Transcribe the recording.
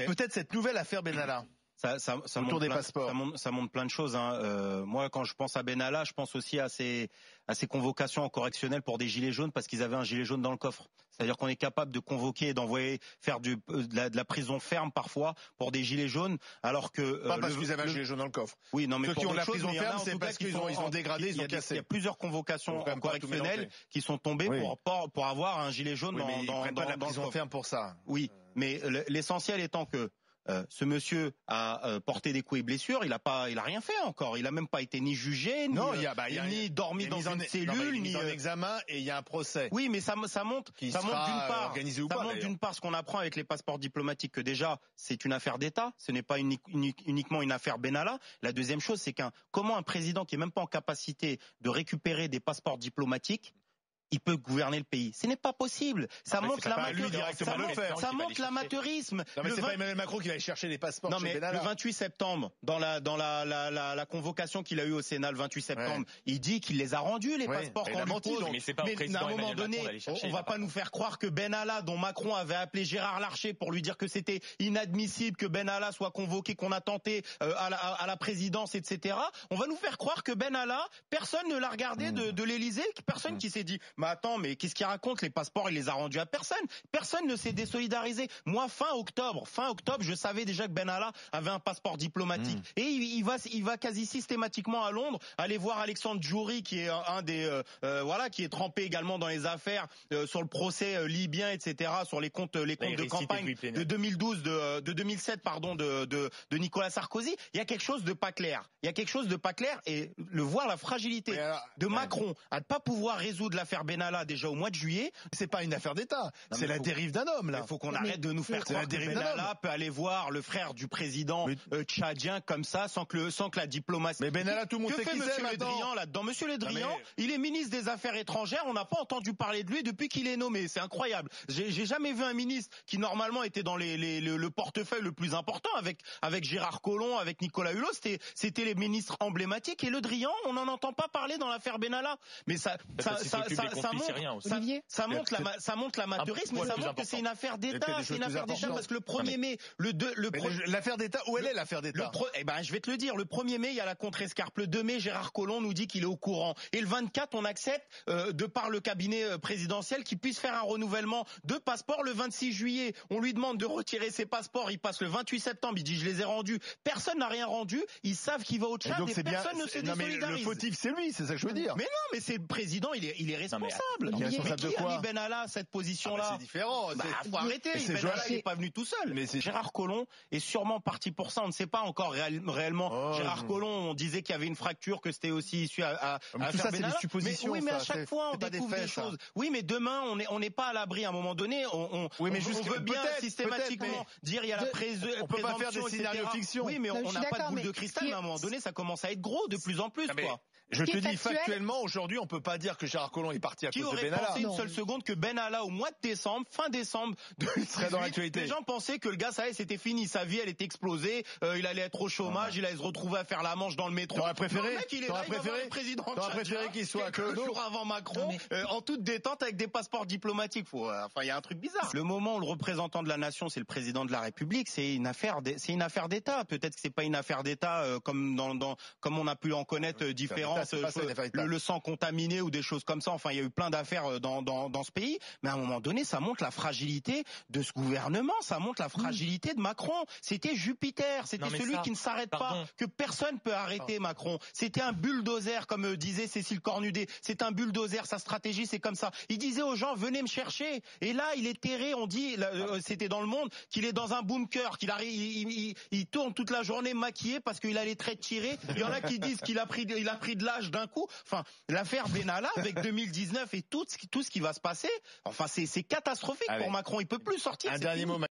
peut-être cette nouvelle affaire Benalla. Ça autour des passeports. Ça montre plein de choses. Moi, quand je pense à Benalla, je pense aussi à ces convocations en correctionnel pour des gilets jaunes parce qu'ils avaient un gilet jaune dans le coffre. C'est-à-dire qu'on est capable de convoquer et d'envoyer faire de la prison ferme parfois pour des gilets jaunes, alors que pas parce qu'ils avaient un gilet jaune dans le coffre. Oui, non, mais ceux qui ont la prison ferme, c'est c'est parce qu'ils ont dégradé, ils ont cassé. Il y a plusieurs convocations correctionnelles qui sont tombées pour avoir un gilet jaune dans la prison ferme pour ça. Oui, mais l'essentiel étant que ce monsieur a porté des coups et blessures, il a rien fait encore. Il a même pas été ni jugé, ni dormi dans une cellule, ni en examen, et il y a un procès. Oui, mais ça montre d'une part ce qu'on apprend avec les passeports diplomatiques, que déjà c'est une affaire d'État, ce n'est pas uniquement une affaire Benalla. La deuxième chose, c'est comment un président qui est même pas en capacité de récupérer des passeports diplomatiques, il peut gouverner le pays. Ce n'est pas possible. Ça montre l'amateurisme. Non, mais c'est pas Emmanuel Macron qui va aller chercher les passeports. Non, mais le 28 septembre, dans la convocation qu'il a eue au Sénat le 28 septembre, il dit qu'il les a rendus, les passeports qu'on lui pose. Mais c'est pas à un moment donné, on va pas nous faire croire que Benalla, dont Macron avait appelé Gérard Larcher pour lui dire que c'était inadmissible que Benalla soit convoqué, qu'on a tenté à la présidence, etc. On va nous faire croire que Benalla, personne ne l'a regardé de l'Élysée, personne qui s'est dit mais attends, mais qu'est-ce qu'il raconte? Les passeports, il les a rendus à personne. Personne ne s'est désolidarisé. Moi, fin octobre, je savais déjà que Benalla avait un passeport diplomatique. Et il va quasi systématiquement à Londres aller voir Alexandre Djouri, qui est un des qui est trempé également dans les affaires sur le procès libyen, etc., sur les comptes de campagne de 2012, de 2007, pardon, de Nicolas Sarkozy. Il y a quelque chose de pas clair. Et voir la fragilité de Macron à ne pas pouvoir résoudre l'affaire Benalla déjà au mois de juillet. C'est pas une affaire d'État. C'est la dérive d'un homme, là. Il faut qu'on arrête de nous faire croire que Benalla peut aller voir le frère du président tchadien comme ça, sans que la diplomatie. Mais Benalla, tout le monde sait qui c'est Monsieur Le Drian là-dedans. Monsieur Le Drian, il est ministre des Affaires étrangères. On n'a pas entendu parler de lui depuis qu'il est nommé. C'est incroyable. J'ai jamais vu un ministre qui normalement était dans le portefeuille le plus important avec Gérard Collomb, avec Nicolas Hulot. C'était les ministres emblématiques. Et Le Drian, on n'en entend pas parler dans l'affaire Benalla. Mais ça montre l'amateurisme, mais ça montre que c'est une affaire d'État. C'est une affaire d'État parce que le 1er mai, l'affaire d'État, où elle est l'affaire d'État? Je vais te le dire. Le 1er mai, il y a la contre-escarpe. Le 2 mai, Gérard Collomb nous dit qu'il est au courant. Et le 24, on accepte, de par le cabinet présidentiel, qu'il puisse faire un renouvellement de passeport le 26 juillet. On lui demande de retirer ses passeports. Il passe le 28 septembre. Il dit, je les ai rendus. Personne n'a rien rendu. Ils savent qu'il va au Tchad et personne ne se désolidarise. Le fautif, c'est lui. C'est ça que je veux dire. Mais non, mais c'est le président. Il est responsable. Il est responsable de quoi? Qui a mis Benalla à cette position-là? C'est différent. Faut arrêter. Benalla n'est pas venu tout seul. Mais Gérard Collomb est sûrement parti pour ça. On ne sait pas encore réellement. Gérard Collomb, on disait qu'il y avait une fracture, que c'était aussi issu à tout ça, c'est des suppositions. Mais à chaque fois, on découvre des choses. Oui, mais demain, on n'est pas à l'abri. À un moment donné, on veut bien systématiquement dire il y a la présomption. On peut pas faire des scénarios fiction. Oui, mais on n'a pas de boule de cristal. Mais à un moment donné, ça commence à être gros de plus en plus, quoi. Je te dis factuellement, aujourd'hui, on peut pas dire que Gérard Collomb est parti à cause de Benalla. Qui aurait pensé une seule seconde que Benalla, au mois de décembre, fin décembre, serait dans l'actualité? Les gens pensaient que le gars, ça y est, c'était fini. Sa vie, elle était explosée. Il allait être au chômage. Il allait se retrouver à faire la manche dans le métro. T'aurais préféré? T'aurais préféré qu'il soit que le jour avant Macron, en toute détente avec des passeports diplomatiques. Il y a un truc bizarre. Le moment où le représentant de la nation, c'est le président de la République, c'est une affaire d'État. Peut-être que c'est pas une affaire d'État comme on a pu en connaître différentes. Le sang contaminé ou des choses comme ça. Enfin, il y a eu plein d'affaires dans ce pays. Mais à un moment donné, ça montre la fragilité de ce gouvernement. Ça montre la fragilité de Macron. C'était Jupiter. C'était celui qui ne s'arrête pas. Que personne peut arrêter Macron. C'était un bulldozer, comme disait Cécile Cornudet. C'est un bulldozer. Sa stratégie, c'est comme ça. Il disait aux gens, venez me chercher. Et là, il est terré. On dit, c'était dans Le Monde, qu'il est dans un bunker, qu'il arrive, il tourne toute la journée maquillé parce qu'il a les traits tirés. Il y en a qui disent qu'il a pris de l'âge d'un coup. Enfin, l'affaire Benalla avec 2019 et tout ce qui va se passer. Enfin, c'est catastrophique pour Macron. Il peut plus sortir. Un dernier mot.